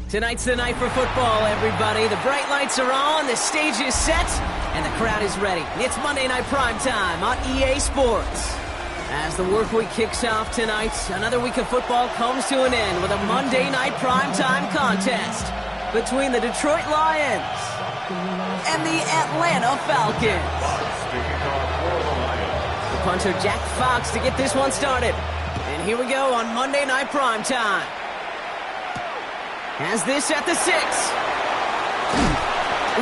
Tonight's the night for football, everybody. The bright lights are on, the stage is set, and the crowd is ready. It's Monday Night Primetime on EA Sports. As the work week kicks off tonight, another week of football comes to an end with a Monday Night Primetime contest between the Detroit Lions and the Atlanta Falcons. The punter Jack Fox to get this one started. And here we go on Monday Night Primetime. Has this at the 6.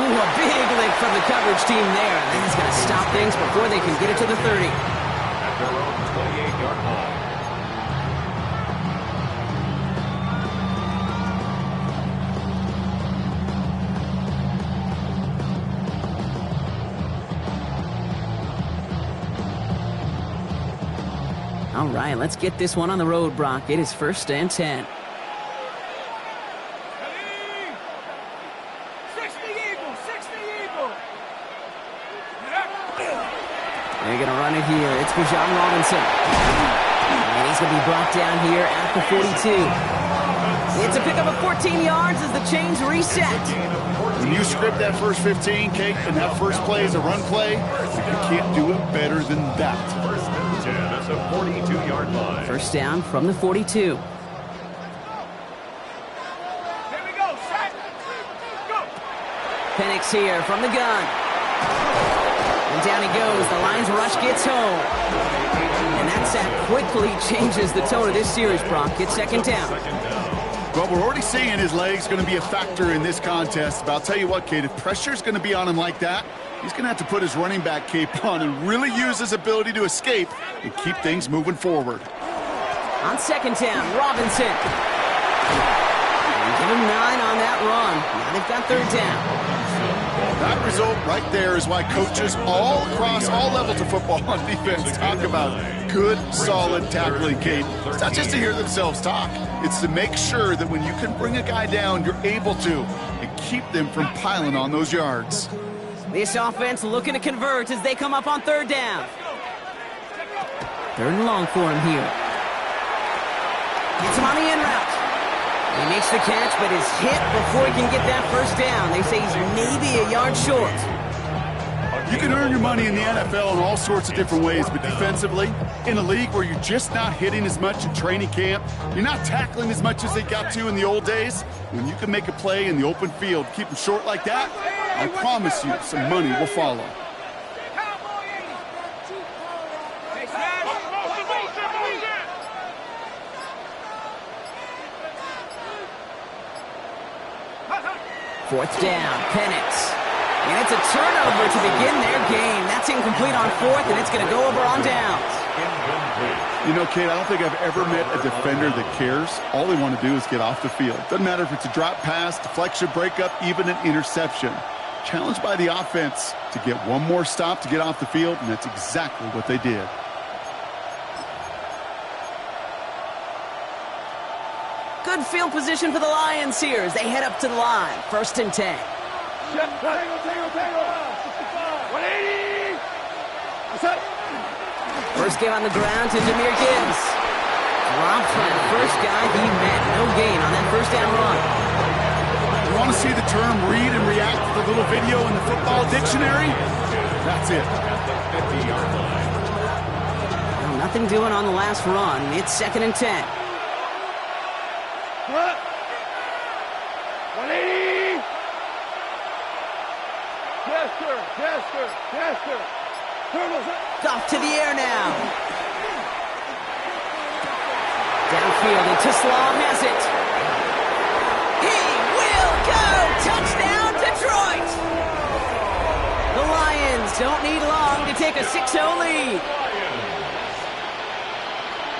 Ooh, a big lick from the coverage team there. And that's going to stop things before they can get it to the 30. At their own 28-yard line. All right, let's get this one on the road, Brock. It is 1st and 10. They're going to run it here. It's Bijan Robinson. And he's going to be brought down here at the 42. It's a pickup of 14 yards as the chains reset. When you script that first 15, Kate, and that first play is a run play, you can't do it better than that. 1st and 10 at the 42-yard line. First down from the 42. Here we go, set, go. Penix here from the gun. And down he goes. The Lions rush gets home. And that sack quickly changes the tone of this series, Brock. It's 2nd down. Well, we're already seeing his leg's going to be a factor in this contest. But I'll tell you what, Kate, if pressure's going to be on him like that, he's going to have to put his running back cape on and really use his ability to escape and keep things moving forward. On 2nd down, Robinson. And give him 9 on that run. Now they've got 3rd down. That result right there is why coaches all across all levels of football on defense talk about good, solid tackling, Kate. It's not just to hear themselves talk. It's to make sure that when you can bring a guy down, you're able to, and keep them from piling on those yards. This offense looking to convert as they come up on 3rd down. 3rd and long for him here. Gets him on the in route. He makes the catch, but is hit before he can get that 1st down. They say he's maybe a yard short. You can earn your money in the NFL in all sorts of different ways, but defensively, in a league where you're just not hitting as much in training camp, you're not tackling as much as they got to in the old days, when you can make a play in the open field, keep them short like that, I promise you some money will follow. Fourth down, Penix. And it's a turnover to begin their game. That's incomplete on 4th, and it's going to go over on downs. You know, Kate, I don't think I've ever met a defender that cares. All they want to do is get off the field. Doesn't matter if it's a drop pass, deflection, breakup, even an interception. Challenged by the offense to get one more stop to get off the field, and that's exactly what they did. Good field position for the Lions here as they head up to the line. 1st and 10. First game on the ground to Jahmyr Gibbs. Dropped by the first guy he met. No gain on that 1st down run. You want to see the term read and react to the little video in the football dictionary? That's it. Well, nothing doing on the last run. It's 2nd and 10. 180! Chester! Off to the air now. Downfield, and Tislam has it. He will go! Touchdown, Detroit! The Lions don't need long to take a 6-0 lead.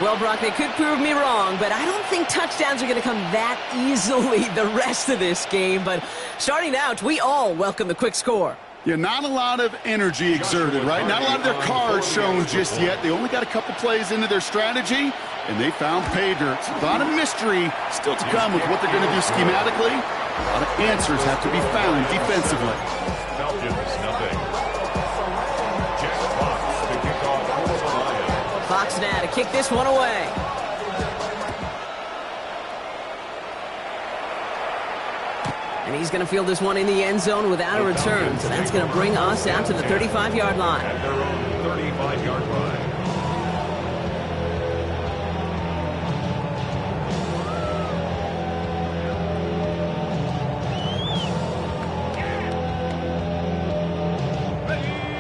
Well, Brock, they could prove me wrong, but I don't think touchdowns are going to come that easily the rest of this game. But starting out, we all welcome the quick score. Yeah, not a lot of energy exerted, right? Not a lot of their cards shown just yet. They only got a couple plays into their strategy, and they found pay dirt. A lot of mystery still to come with what they're going to do schematically. A lot of answers have to be found defensively. Falcons, nothing. Jack Fox to kick off for the Lions. Fox now to kick this one away. And he's going to field this one in the end zone without a return. So that's going to bring us out to the 35-yard line. At their own 35-yard line.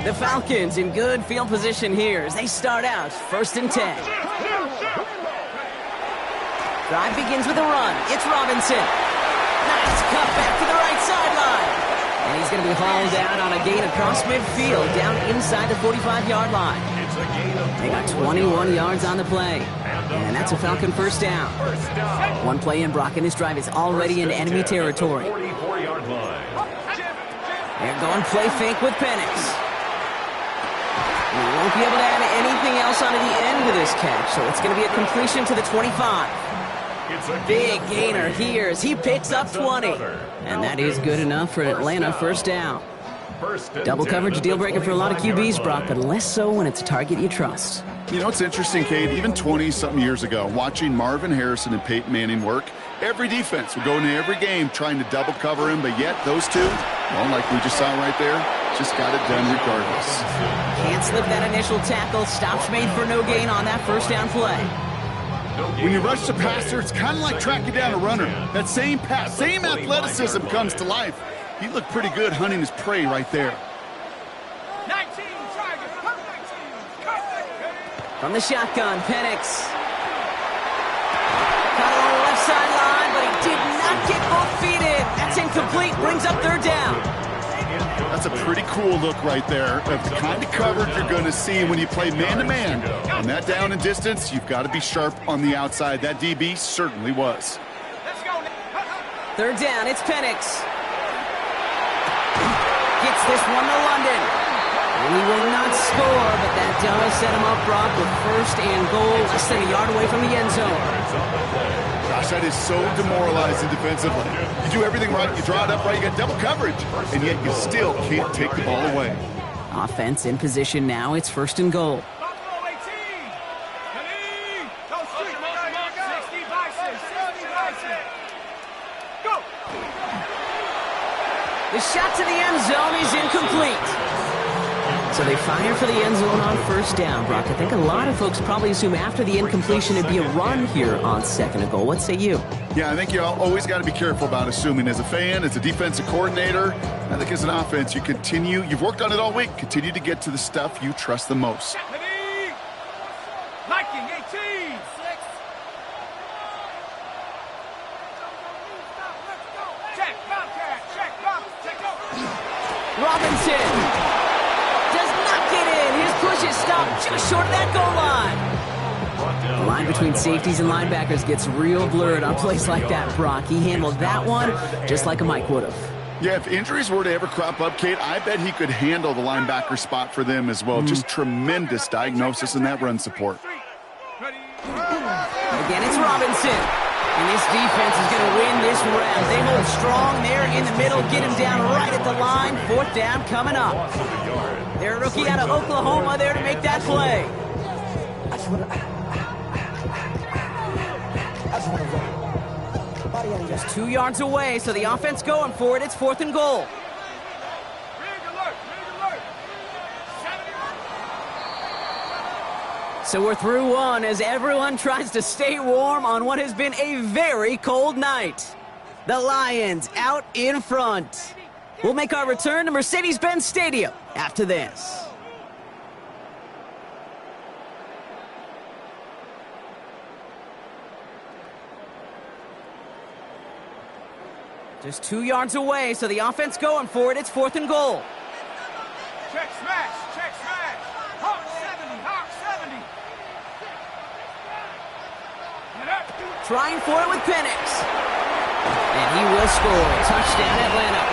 The Falcons in good field position here as they start out 1st and 10. Drive begins with a run. It's Robinson. Nice cut back to the right sideline. And he's going to be hauled out on a gain across midfield down inside the 45-yard line. It's a gain of They got 21 yards on the play. And that's a Falcon first down. One play in, Brock, and this drive is already in enemy territory. 44-yard line. They're going play fake with Penix. He won't be able to add anything else onto the end of this catch, so it's going to be a completion to the 25. It's a Big gainer here as he picks up 20. And that is good enough for an Atlanta first down. Double coverage deal breaker for a lot of QBs, Brock, but less so when it's a target you trust. You know, it's interesting, Cade, even 20-something years ago, watching Marvin Harrison and Peyton Manning work, every defense would go into every game trying to double cover him, but yet those two, well, like we just saw right there, just got it done regardless. Can't slip that initial tackle. Stops made for no gain on that first down play. When you rush the passer, it's kind of like tracking down a runner. That same pass, same athleticism comes to life. He looked pretty good hunting his prey right there. 19, target, 19, From the shotgun, Penix. Caught it on the left sideline, but he did not get both feet in. That's incomplete, brings up 3rd down. That's a pretty cool look right there of the kind of coverage you're going to see when you play man-to-man. On that down and distance, you've got to be sharp on the outside. That DB certainly was. let's go. 3rd down, it's Penix. Gets this one to London. And he will not score, but that does set him up, Brock, with 1st and goal, less than a yard away from the end zone. Gosh, that is so demoralizing defensively. You do everything right, you draw it up right, you got double coverage, and yet you still can't take the ball away. Offense in position now, it's 1st and goal. Buffalo 18. Ready? Go street. 60 vices. 60 vices. Go. The shot to the end zone is incomplete. So they fire for the end zone on 1st down, Brock. I think a lot of folks probably assume after the incompletion it'd be a run here on 2nd and goal. What say you? Yeah, I think you always got to be careful about assuming. As a fan, as a defensive coordinator, I think as an offense, you've worked on it all week, continue to get to the stuff you trust the most. Ready? Liking 18. Check, Bobcat. Check, Bob. Check, go. Robinson does not get in. His push is stopped just short of that goal line. The line between safeties and linebackers gets real blurred on plays like that, Brock. He handled that one just like a Mike would have. Yeah, if injuries were to ever crop up, Kate, I bet he could handle the linebacker spot for them as well. Just tremendous diagnosis in that run support. Again, it's Robinson. And this defense is going to win this round. They hold strong there in the middle, get him down right at the line. 4th down coming up. Their rookie out of Oklahoma there to make that play. Just 2 yards away, so the offense going for it. It's 4th and goal. Big alert. Big alert. So we're through one as everyone tries to stay warm on what has been a very cold night. The Lions out in front. We'll make our return to Mercedes-Benz Stadium after this. Just 2 yards away, so the offense going for it. It's 4th and goal. Check smash. Check smash. Hawk 70. Hawk 70. trying for it with Penix. And he will score. Touchdown, Atlanta.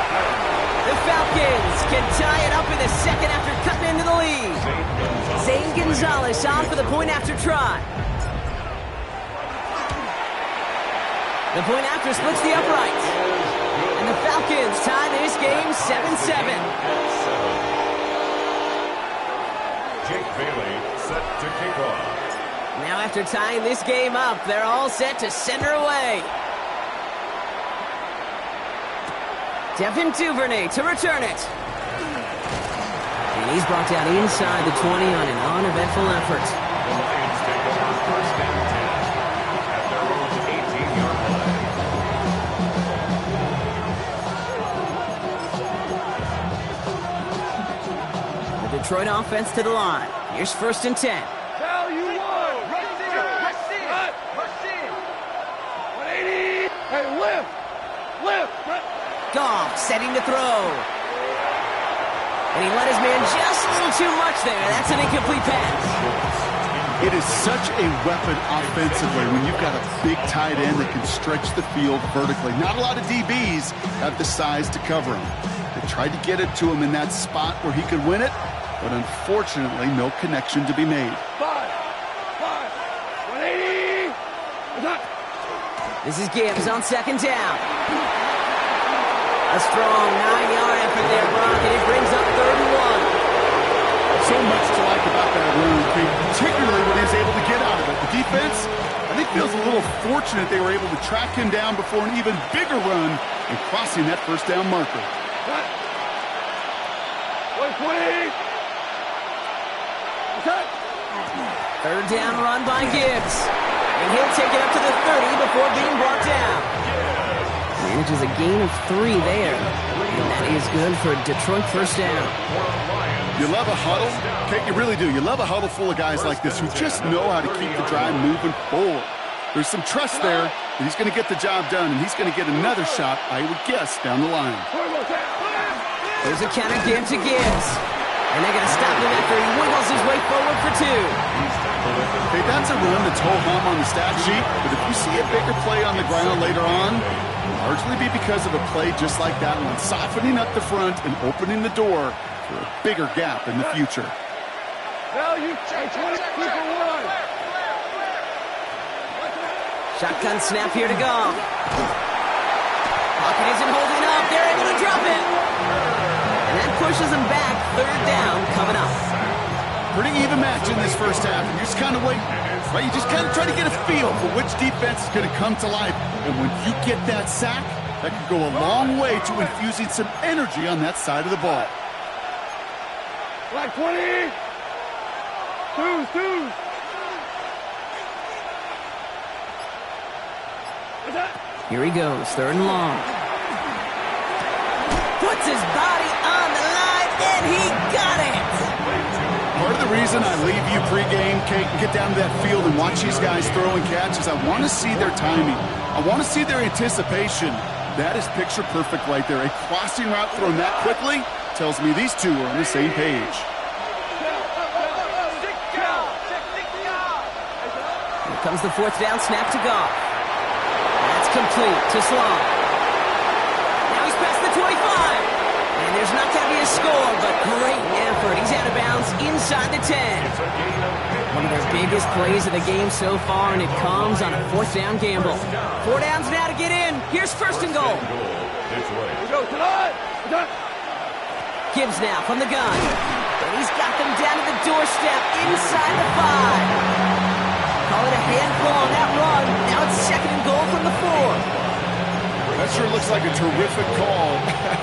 The Falcons can tie it up in the second after cutting into the lead. Zane Gonzalez on for the point after try. The point after splits the upright. And the Falcons tie this game 7-7. Jake Bailey set to kick off. Now after tying this game up, they're all set to send her away. Devin Duvernay to return it. And he's brought down inside the 20 on an uneventful effort. The Lions take over first and 10 at their own 18-yard line. The Detroit offense to the line. Here's first and 10. Tell you what. Rush in. Rush in. Rush in. 180. Hey, lift. Lift. Goff setting to throw. And he let his man just a little too much there. That's an incomplete pass. It is such a weapon offensively when you've got a big tight end that can stretch the field vertically. Not a lot of DBs have the size to cover him. They tried to get it to him in that spot where he could win it, but unfortunately, no connection to be made. 180. This is Gibbs on second down. A strong 9-yard effort there, Brock, and it brings up 3rd and 1. So much to like about that run, particularly when he was able to get out of it. The defense, I think, feels a little fortunate they were able to track him down before an even bigger run and crossing that first down marker. 120. 3rd down run by Gibbs. And he'll take it up to the 30 before being brought down. Manages a gain of 3 there. And that is good for a Detroit first down. You love a huddle. Okay, you really do. You love a huddle full of guys like this who just know how to keep the drive moving forward. There's some trust there that he's going to get the job done, and he's going to get another shot, I would guess, down the line. There's a counter give to Gibbs. And they're going to stop him after he wiggles his way forward for 2. Okay, that's a run that's ho-hum on the stat sheet, but if you see a bigger play on the ground later on, it'll largely be because of a play just like that one, softening up the front and opening the door for a bigger gap in the future. Shotgun snap here to go. Pocket isn't holding up. They're able to drop it. And that pushes them back. 3rd down coming up. Pretty even match in this first half. And you're just kind of waiting, right? You just kind of try to get a feel for which defense is going to come to life. And when you get that sack, that can go a long way to infusing some energy on that side of the ball. Black 20. Two. Here he goes, 3rd and long. Puts his body on the line, and he got it! Part of the reason I leave you pregame, Kate, and get down to that field and watch these guys throw and catch is I want to see their timing. I want to see their anticipation. That is picture perfect right there. A crossing route thrown that quickly tells me these two are on the same page. Here comes the 4th down snap to Goff. That's complete to Sloan. Now he's past the 25. And there's not going to be a score, but great effort. He's out of bounds inside the 10. One of their biggest plays of the game so far, and it comes on a 4th down gamble. 4 downs now to get in. Here's 1st and goal. Gibbs now from the gun. And he's got them down to the doorstep inside the 5. Call it a handful on that run. Now it's 2nd and goal from the 4. That sure looks like a terrific call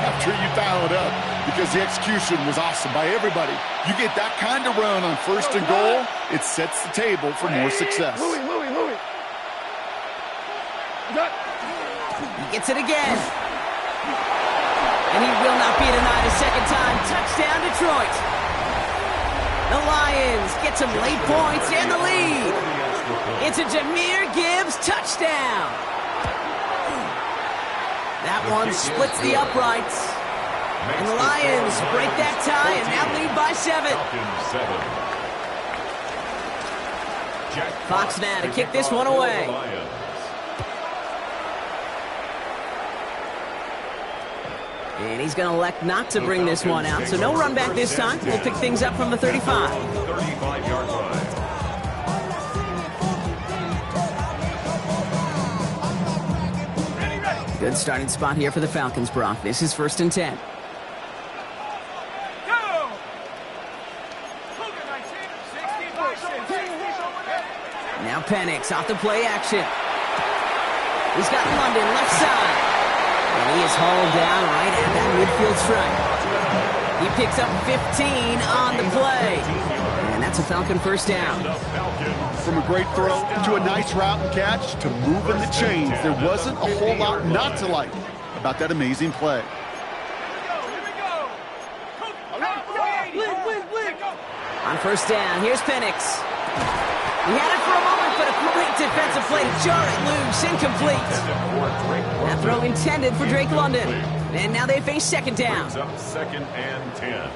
after you dial it up because the execution was awesome by everybody. You get that kind of run on 1st and goal, it sets the table for more success. Louis. He gets it again. And he will not be denied a second time. Touchdown, Detroit. The Lions get some late points and the lead. It's a Jahmyr Gibbs touchdown. That one splits the uprights. And the Lions break that tie and now lead by 7. Fox now to kick this one away. And he's going to elect not to bring this one out, so no run back this time. We'll pick things up from the 35. 35-yard line. Good starting spot here for the Falcons, Brock. This is 1st and 10. Now Penix off the play action. He's got London left side. And he is hauled down right at that midfield stripe. He picks up 15 on the play. And that's a Falcon first down. From a great throw to a nice route and catch to moving the chains, there wasn't a whole lot not to like about that amazing play. On first down, here's Penix. He had it for a moment, but a great defensive play to jar it loose, incomplete. That throw intended for Drake London. And now they face second down. Brings up 2nd and 10.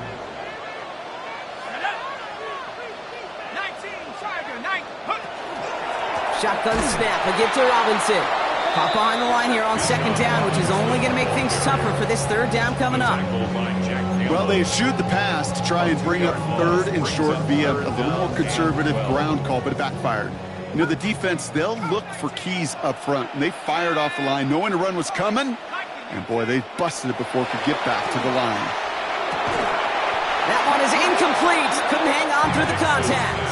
Shotgun snap, a give to Robinson. Pop behind the line here on second down, which is only going to make things tougher for this third down coming up. Well, they eschewed the pass to try and bring up 3rd and short via a little more conservative ground call, but it backfired. You know, the defense, they'll look for keys up front, and they fired off the line knowing the run was coming, and boy, they busted it before it could get back to the line. That one is incomplete. Couldn't hang on through the contact.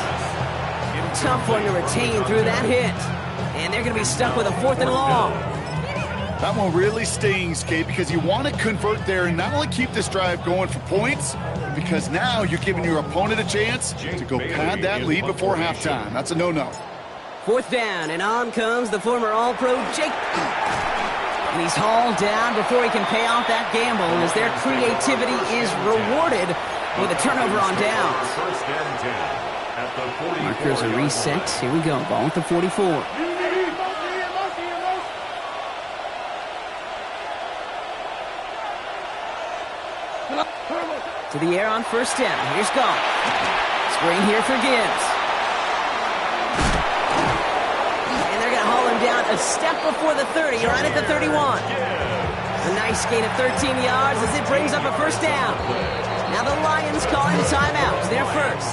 Tough one to retain through that hit. And they're going to be stuck with a 4th and long. That one really stings, Kate, because you want to convert there and not only keep this drive going for points, because now you're giving your opponent a chance to go pad that lead before halftime. That's a no-no. 4th down, and on comes the former All-Pro Jake. And he's hauled down before he can pay off that gamble, as their creativity is rewarded with a turnover on downs. 1st and 10. At the 44. Markers are reset. Here we go. Ball at the 44. To the air on first down. Here's Goff. Screen here for Gibbs. And they're going to haul him down a step before the 30, right at the 31. A nice gain of 13 yards as it brings up a first down. Now the Lions calling timeouts. They're first.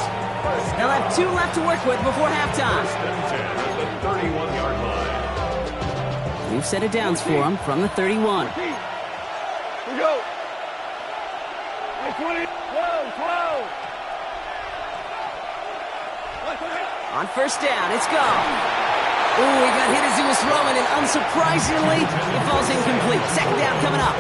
They'll have 2 left to work with before halftime. 1st and 10 at the 31-yard line. We've set it downs for them from the 31. Here we go. 20, 12, 12. On first down, it's gone. Ooh, he got hit as he was throwing, and unsurprisingly, it falls incomplete. Second down coming up.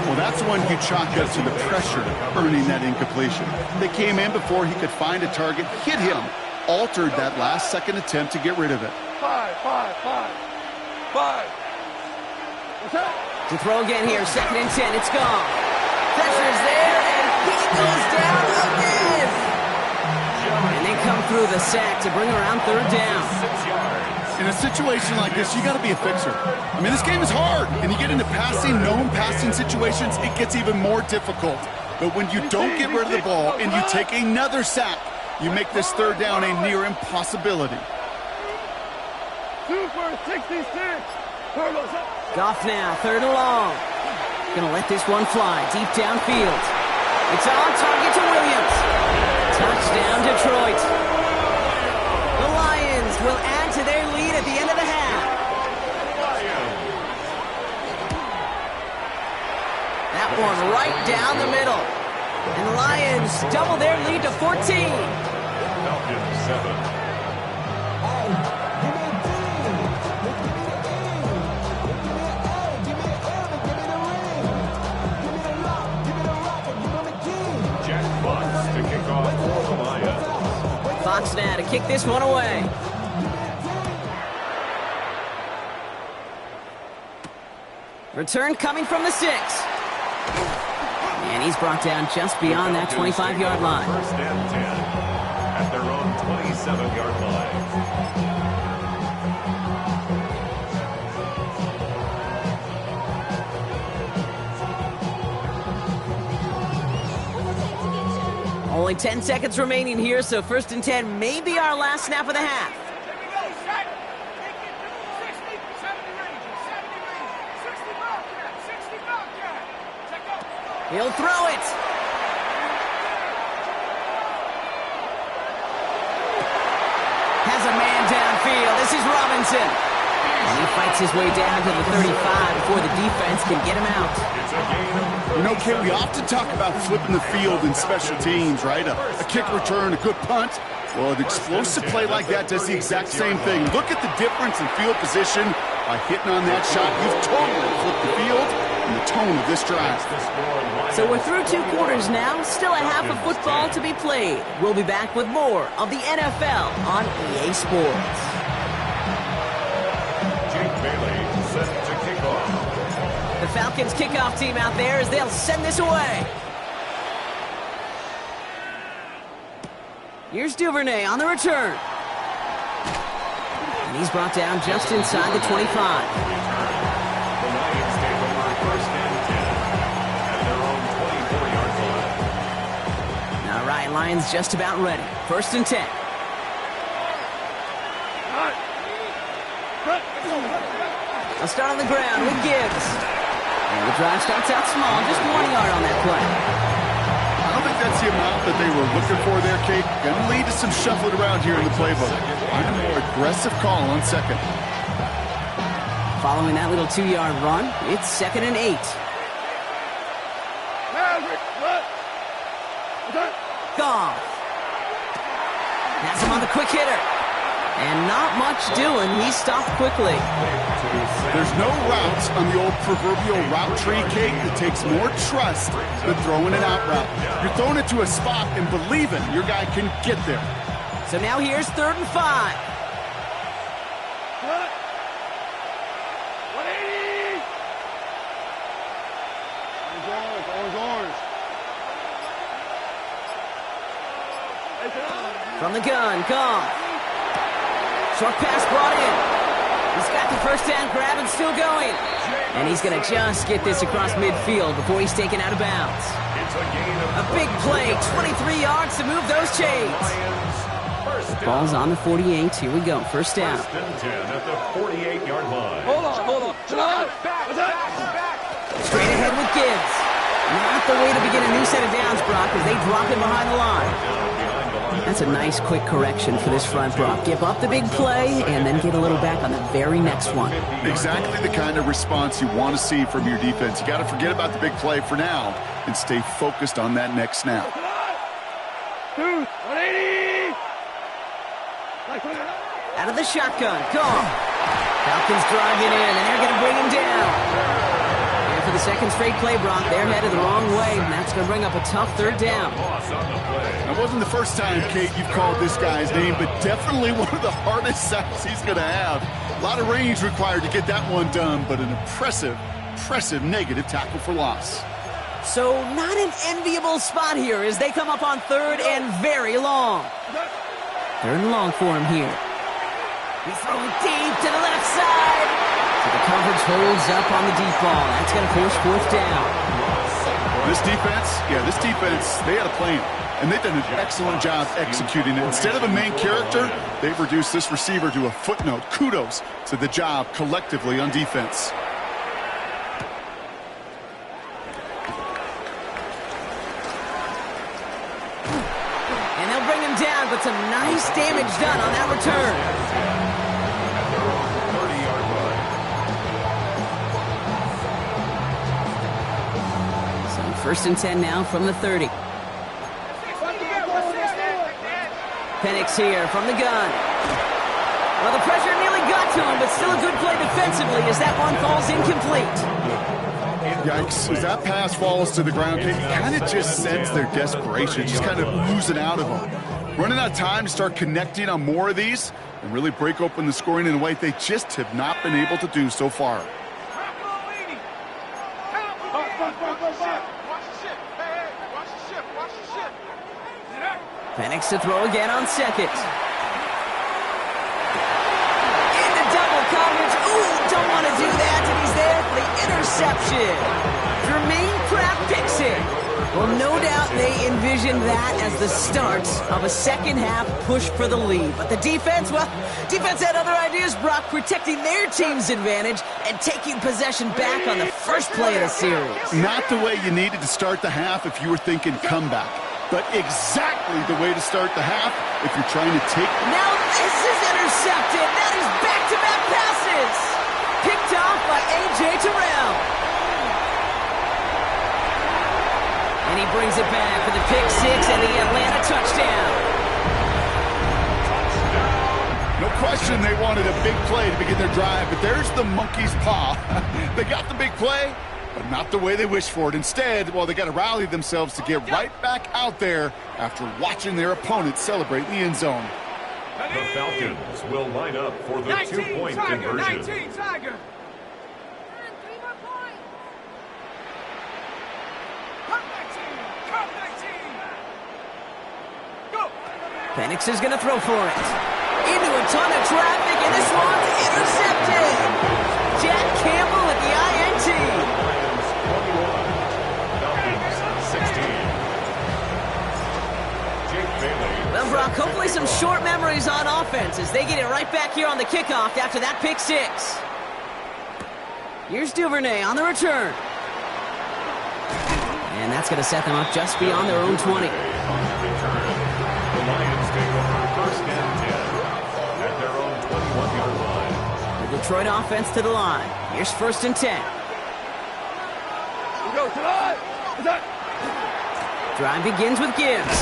Well, that's one you chalk up to the pressure earning that incompletion. They came in before he could find a target, hit him, altered that last-second attempt to get rid of it. 5. What's that? To throw again here, 2nd and 10, it's gone. Pressure's there, and he goes down again. And they come through the sack to bring around 3rd down. 6 yards. In a situation like this, you got to be a fixer. I mean, this game is hard, and you get into known passing situations, it gets even more difficult. But when you don't get rid of the ball and you take another sack, you make this 3rd down a near impossibility. 2 for 66. Goff now, 3rd and long. Gonna let this one fly deep downfield. It's on target to Williams. Touchdown, Detroit. The Lions will add to their lead at the end of the half. That one right down the middle. And the Lions double their lead to 14. Falcons 7. Fox now to kick this one away. Return coming from the 6. And he's brought down just beyond that 25-yard line. 1st and 10 at their own 27-yard line. Only 10 seconds remaining here, so 1st and 10 may be our last snap of the half. He'll throw it. Has a man downfield. This is Robinson. And he fights his way down to the 35 before the defense can get him out. You know, Kate, we often talk about flipping the field in special teams, right? A kick return, a good punt. Well, an explosive play like that does the exact same thing. Look at the difference in field position. By hitting on that shot, you've totally flipped the field and the tone of this drive. So we're through 2 quarters now. Still a half of football to be played. We'll be back with more of the NFL on EA Sports. Jake Bailey set to kick off. The Falcons kickoff team out there as they'll send this away. Here's Duvernay on the return. And he's brought down just inside the 25. The Lions take over first and 10 at their own 24-yard line. All right, Lions just about ready. First and 10. They'll start on the ground with Gibbs. And the drive starts out small, just 1 yard on that play. I don't think that's the amount that they were looking for there, Kate. Going to lead to some shuffling around here in the playbook. Find a more aggressive call on second. Following that little 2-yard run, it's 2nd and 8. Goff. Has him on the quick hitter. And not much doing. He stopped quickly. There's no routes on the old proverbial route tree, Kate, that takes more trust than throwing an out route. You're throwing it to a spot and believing your guy can get there. So now here's 3rd and 5. 180! From the gun, Goff. Short pass brought in. He's got the first down grab and still going. And he's going to just get this across midfield before he's taken out of bounds. A big play, 23 yards to move those chains. Ball's on the 48. Here we go. First down. First and 10 at the 48-yard line. Hold on. Straight ahead with Gibbs. Not the way to begin a new set of downs, Brock, as they drop him behind the line. That's a nice quick correction for this front, Brock. Give up the big play and then get a little back on the very next one. Exactly the kind of response you want to see from your defense. You got to forget about the big play for now and stay focused on that next snap. 180! Out of the shotgun, Goff. Falcons driving in, and they're going to bring him down. And for the second straight play, Brock, they're headed the wrong way, and that's going to bring up a tough 3rd down. It wasn't the first time, Kate, you've called this guy's name, but definitely one of the hardest sacks he's going to have. A lot of range required to get that one done, but an impressive negative tackle for loss. So not an enviable spot here as they come up on 3rd and very long. 3rd and long for him here. He's throwing deep to the left side. So the coverage holds up on the deep ball. That's going to force 4th down. This defense, they had a plan. And they've done an excellent job executing it. Instead of a main character, they've reduced this receiver to a footnote. Kudos to the job collectively on defense. And they'll bring him down, but some nice damage done on that return. 1st and 10 now from the 30. Penix here from the gun. Well, the pressure nearly got to him, but still a good play defensively as that one falls incomplete. Yikes. As that pass falls to the ground, you kind of just sense their desperation, just kind of oozing out of them. Running out of time to start connecting on more of these and really break open the scoring in a way they just have not been able to do so far. Penix to throw again on 2nd. Into double coverage. Ooh, don't want to do that, and he's there for the interception. Jermaine Pratt picks it. Well, no doubt they envisioned that as the start of a second-half push for the lead. But the defense, well, defense had other ideas, Brock, protecting their team's advantage and taking possession back on the first play of the series. Not the way you needed to start the half if you were thinking comeback, but exactly the way to start the half if you're trying to take... Now this is intercepted. That is back-to-back passes. Picked off by A.J. Terrell. And he brings it back for the pick six and the Atlanta touchdown. No question they wanted a big play to begin their drive, but there's the monkey's paw. They got the big play, but not the way they wished for it. Instead, well, they got to rally themselves to get right back out there after watching their opponent celebrate in the end zone. The Falcons will line up for the 2-point conversion. 19 Tiger. Penix is going to throw for it. Into a ton of traffic, and this one's intercepted. Jack Campbell at the INT. Lions 21, Falcons 16. Jake Bailey. Well, Brock, hopefully some short memories on offense as they get it right back here on the kickoff after that pick six. Here's Duvernay on the return. And that's going to set them up just beyond their own 20. The Lions take over first and 10 at their own 21-yard line. The Detroit offense to the line. Here's first and 10. Go tonight. Drive begins with Gibbs.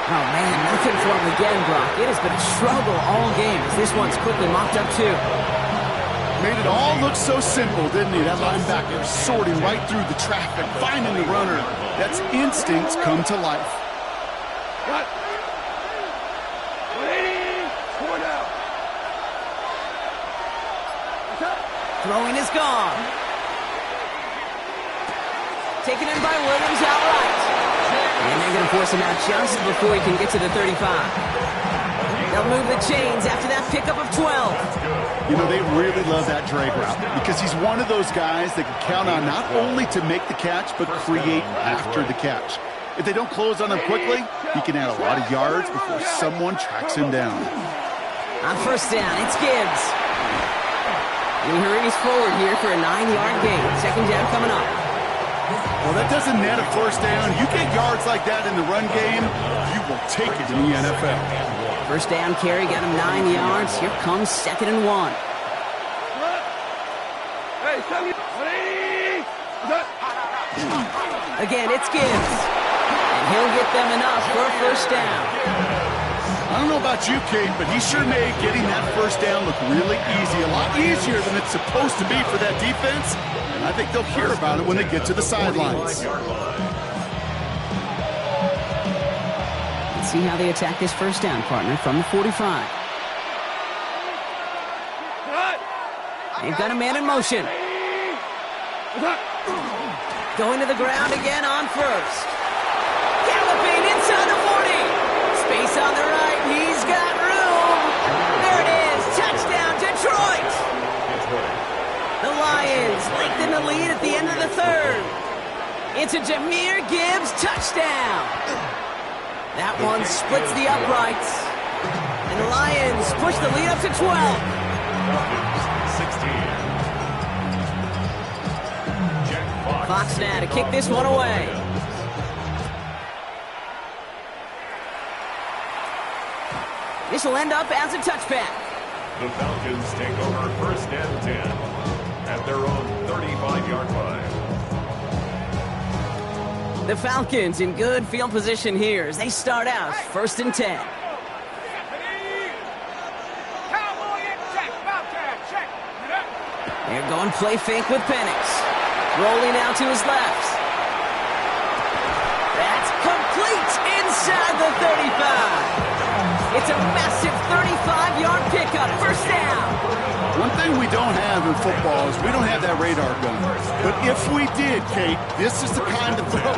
Oh, man, nothing for him again, Brock. It has been a struggle all game as this one's quickly mopped up, too. Made it all look so simple, didn't he? That linebacker sorting right through the traffic, finding the runner. That's instincts come to life. Cut. 180. Score down. Throwing is gone. Taken in by Williams outright. And they're going to force him out just before he can get to the 35. They'll move the chains after that pickup of 12. You know, they really love that drag route because he's one of those guys they can count on not only to make the catch, but create after the catch. If they don't close on him quickly, he can add a lot of yards before someone tracks him down. On first down, it's Gibbs. And he hurries forward here for a 9-yard gain. Second down coming up. Well, that doesn't net a first down. You get yards like that in the run game, you will take it in the NFL. First down carry, got him 9 yards. Here comes second and 1. Hey, 180. Again, it's Gibbs. And he'll get them enough for a first down. I don't know about you, Kate, but he sure made getting that first down look really easy. A lot easier than it's supposed to be for that defense. And I think they'll hear about it when they get to the sidelines. See how they attack this first down, partner, from the 45. They've got a man in motion. Going to the ground again on first. Galloping inside the 40. Space on the right. He's got room. There it is. Touchdown, Detroit. The Lions lengthen the lead at the end of the third. It's a Jahmyr Gibbs touchdown. That one splits the uprights. And the Lions push the lead up to 12. 16. Jack Fox now to kick this one away. This will end up as a touchback. The Falcons take over first and 10 at their own 35-yard line. The Falcons in good field position here as they start out first and 10. They're going play fake with Penix. Rolling out to his left. That's complete inside the 35. It's a massive 35-yard pickup. First down. One thing we don't have in football is we don't have that radar gun. But if we did, Kate, this is the kind of throw,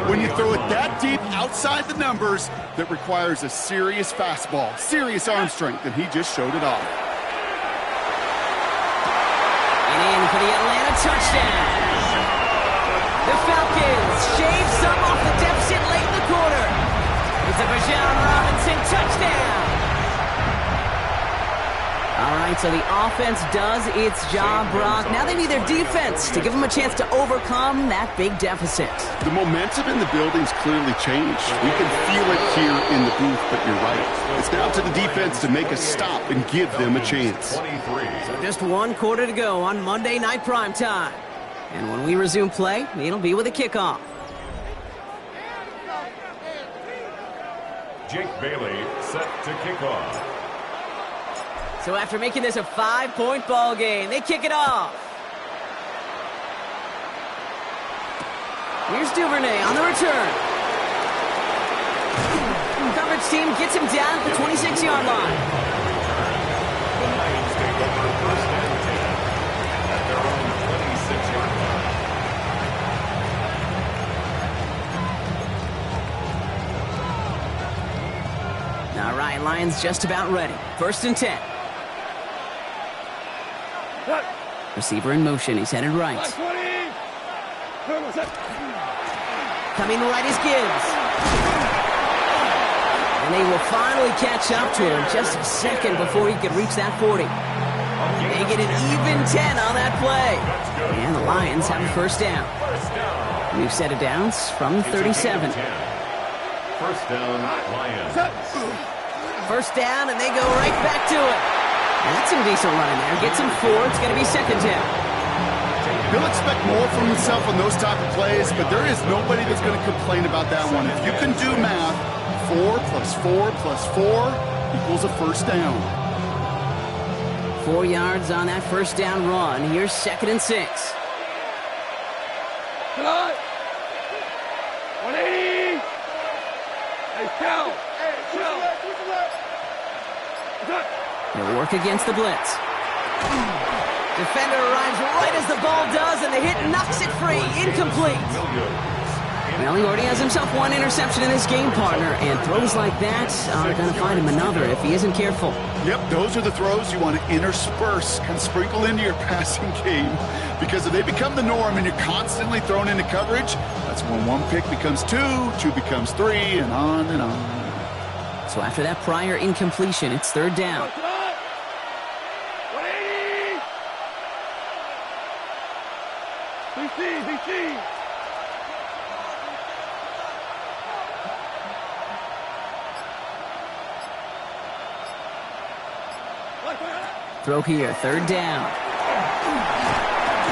when you throw it that deep outside the numbers, that requires a serious fastball, serious arm strength, and he just showed it off. And in for the Atlanta touchdown. The Falcons shave some off the to Bijan Robinson, touchdown! All right, so the offense does its job, Brock. Now they need their defense to give them a chance to overcome that big deficit. The momentum in the building's clearly changed. We can feel it here in the booth, but you're right. It's down to the defense to make a stop and give them a chance. So just 1 quarter to go on Monday Night Primetime. And when we resume play, it'll be with a kickoff. Jake Bailey set to kick off. So after making this a 5-point ball game, they kick it off. Here's Duvernay on the return. Coverage team gets him down at the 26-yard line. The Lions take over first and 10 at their own 26-yard line. All right, Lions just about ready. First and 10. Receiver in motion. He's headed right. Coming right is Gibbs. And they will finally catch up to him just a second before he could reach that 40. They get an even 10 on that play. And the Lions have a first down. New set of downs from 37. First down, Lions. First down, and they go right back to it. That's some decent running there. Gets him 4. It's going to be second down. He'll expect more from himself on those type of plays, but there is nobody that's going to complain about that one. If you can do math, 4 plus 4 plus 4 equals a first down. 4 yards on that first down run. Here's second and 6. 180. Hey, count. They'll work against the blitz. Defender arrives right as the ball does, and the hit knocks it free. Incomplete. Well, he already has himself 1 interception in his game, partner, and throws like that are going to find him another if he isn't careful. Yep, those are the throws you want to intersperse, kind of sprinkle into your passing game, because if they become the norm and you're constantly thrown into coverage, that's when 1 pick becomes 2, 2 becomes 3, and on and on. So after that prior incompletion, it's third down. 180. BT. Throw here, third down.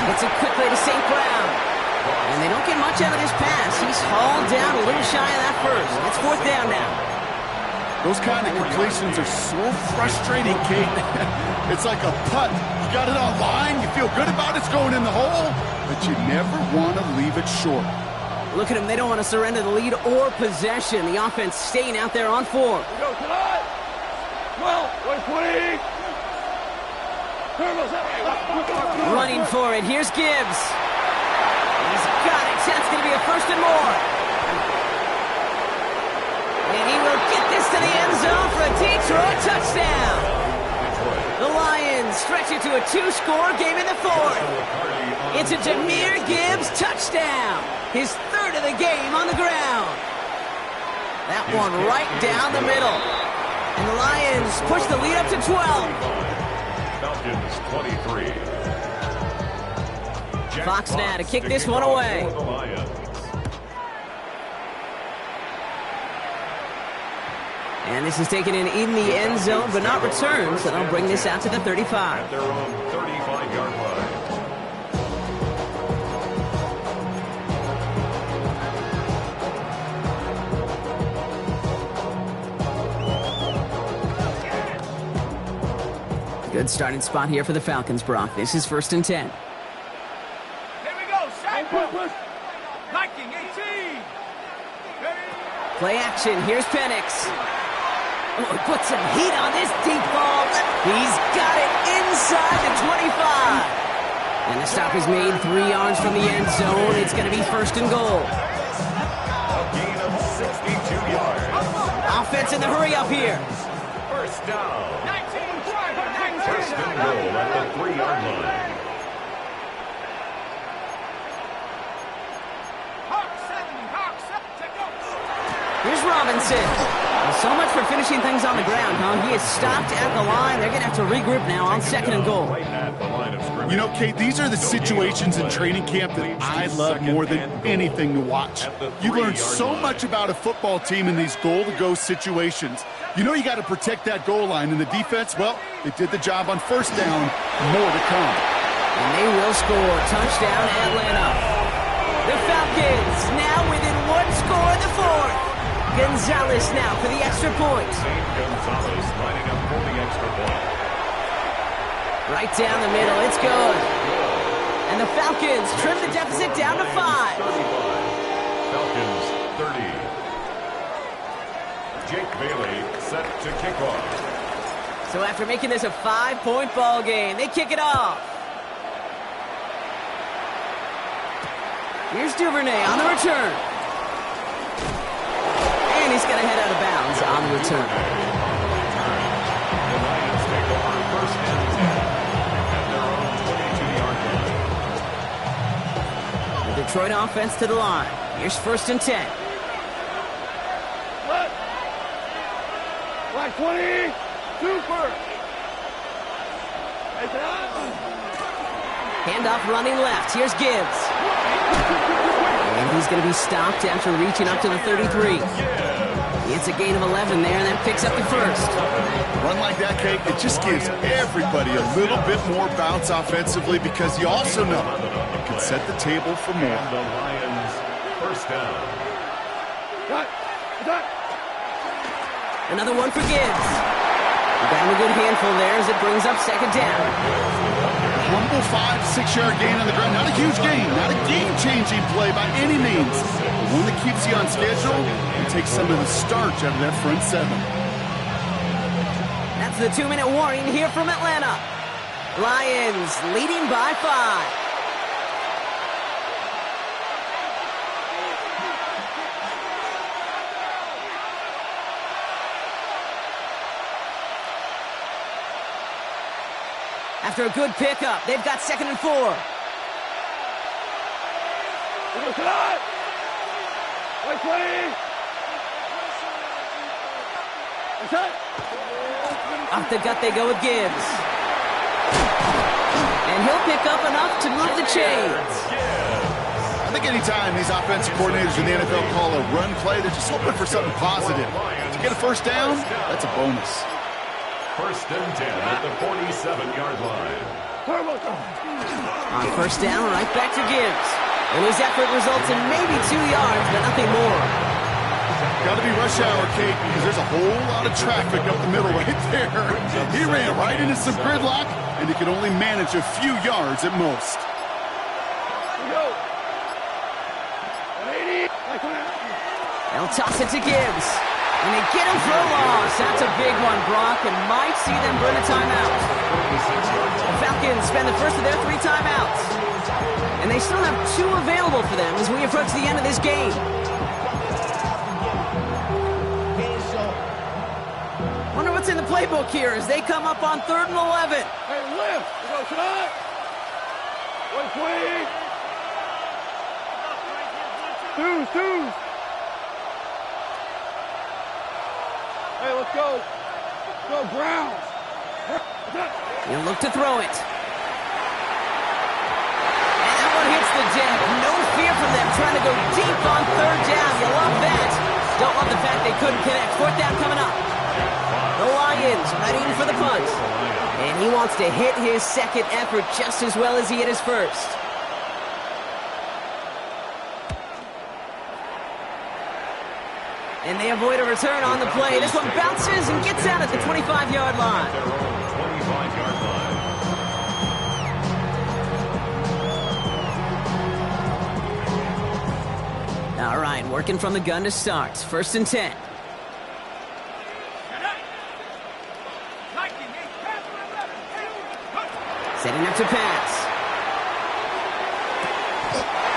Gets it quickly to St. Brown. And they don't get much out of this pass. He's hauled down a little shy of that first. It's fourth down now. Those kind of completions are so frustrating, Kate. It's like a putt. You got it on line, you feel good about it's going in the hole, but you never want to leave it short. Look at them. They don't want to surrender the lead or possession. The offense staying out there on 4. Go tonight. 12, 120. Running for it. Here's Gibbs. He's got it. That's going to be a first and more. And he will get this to the end zone for a Detroit touchdown. The Lions stretch it to a 2-score game in the 4th. It's a Jahmyr Gibbs touchdown. His 3rd of the game on the ground. That one right down the middle. And the Lions push the lead up to 12. Falcons 23. Fox now to kick this one away. And this is taken in the end zone, but not returned, so they'll bring this out to the 35. At their own 35-yard line. Good starting spot here for the Falcons, Brock. This is first and 10. Here we go. Shot push. Viking 18. Play action. Here's Penix. Oh, he put some heat on this deep ball. He's got it inside the 25. And the stop is made 3 yards from the end zone. It's going to be first and goal. A gain of 62 yards. Offense in the hurry up here. First down. First and goal at the 3-yard line. Here's Rob. Robinson. Well, so much for finishing things on the ground, huh? He is stopped at the line. They're going to have to regroup now on 2nd and goal. You know, Kate, these are the situations in training camp that I love more than anything to watch. You learn so much about a football team in these goal-to-go situations. You know you got to protect that goal line, and the defense, well, they did the job on 1st down. More to come. And they will score. Touchdown, Atlanta. The Falcons now within 1 score in the 4th. Gonzalez now for the extra point. Gonzalez lining up for the extra point. Right down the middle, it's good. And the Falcons trim the deficit down to 5. Falcons 30. Jake Bailey set to kick off. So after making this a 5-point ball game, they kick it off. Here's Duvernay on the return. And he's going to head out of bounds on the return. The Lions take over 1st and 10 at their own 22-yard line. The Detroit offense to the line. Here's 1st and 10. Like 20, super. Handoff running left. Here's Gibbs. And he's going to be stopped after reaching up to the 33. It's a gain of 11 there, and that picks up the 1st. Run like that, Kate, it just gives everybody a little bit more bounce offensively because you also know it can set the table for more. And the Lions 1st down. Another one for Gibbs. Got him a good handful there as it brings up 2nd down. Humble 5-6-yard gain on the ground. Not a huge gain, not a game-changing play by any means. But one that keeps you on schedule and takes some of the starch out of that front 7. That's the 2-minute warning here from Atlanta. Lions leading by 5. After a good pickup, they've got 2nd and 4. Off the gut they go with Gibbs. And he'll pick up enough to move the chains. I think anytime these offensive coordinators in the NFL call a run play, they're just hoping for something positive. To get a 1st down, that's a bonus. 1st and 10 at the 47-yard line. On 1st down, right back to Gibbs. And his effort results in maybe 2 yards, but nothing more. Got to be rush hour, Kate, because there's a whole lot of traffic up the middle right there. He ran right into some gridlock, and he could only manage a few yards at most. They'll toss it to Gibbs. And they get him for a loss. That's a big one, Brock, and might see them burn a timeout. The Falcons spend the first of their 3 timeouts. And they still have 2 available for them as we approach the end of this game. Wonder what's in the playbook here as they come up on 3rd and 11. Hey, lift. Go shot. 120. Two. Hey, let's go. Go, Browns. He'll look to throw it. And that one hits the deck. No fear from them trying to go deep on 3rd down. You love that. Don't love the fact they couldn't connect. 4th down coming up. The Lions ready for the punt. And he wants to hit his 2nd effort just as well as he hit his 1st. And they avoid a return on the play. This one bounces and gets out at the 25-yard line. Their own 25-yard line. All right, working from the gun to start. 1st and 10. Setting up to pass.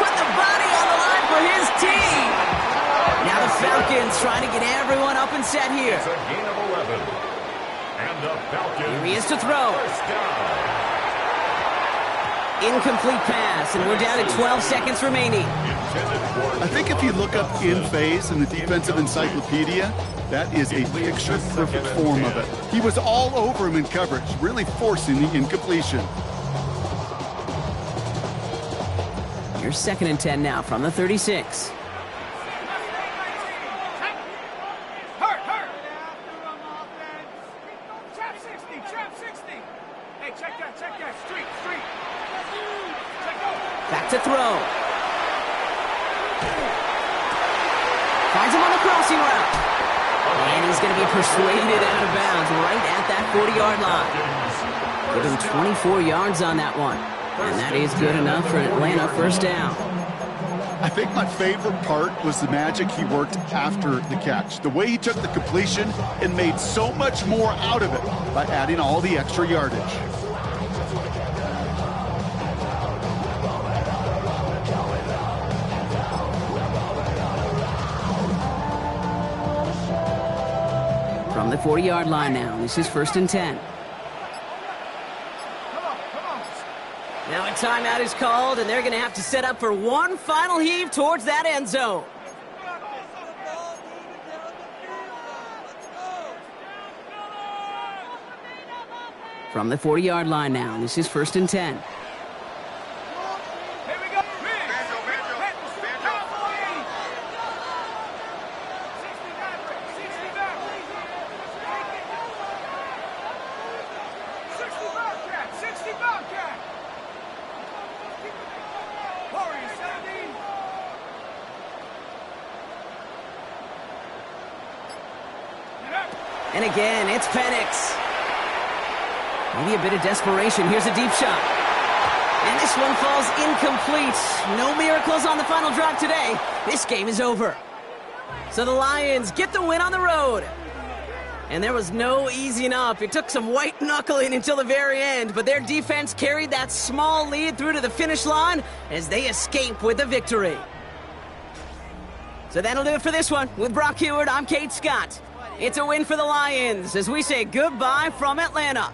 Put the body on the line for his team. Now the Falcons trying to get everyone up and set here. It's a gain of 11. And the Falcons. Here he is to throw. 1st down. Incomplete pass, and we're down to 12 seconds remaining. I think if you look up in phase in the defensive encyclopedia, that is a picture-perfect form of it. He was all over him in coverage, really forcing the incompletion. Here's 2nd and 10 now from the 36. Back to throw. Finds him on the crossing route. And he's going to be persuaded out of bounds right at that 40-yard line. Give him 24 yards on that one. And that is good enough for an Atlanta first down. I think my favorite part was the magic he worked after the catch. The way he took the completion and made so much more out of it by adding all the extra yardage. From the 40-yard line now, this is 1st and 10. Now a timeout is called, and they're going to have to set up for one final heave towards that end zone. From the 40-yard line now, this is 1st and 10. And again, it's Penix. Maybe a bit of desperation. Here's a deep shot. And this one falls incomplete. No miracles on the final drive today. This game is over. So the Lions get the win on the road. And there was no easing up. It took some white knuckling until the very end, but their defense carried that small lead through to the finish line as they escape with the victory. So that'll do it for this one. With Brock Huard, I'm Kate Scott. It's a win for the Lions as we say goodbye from Atlanta.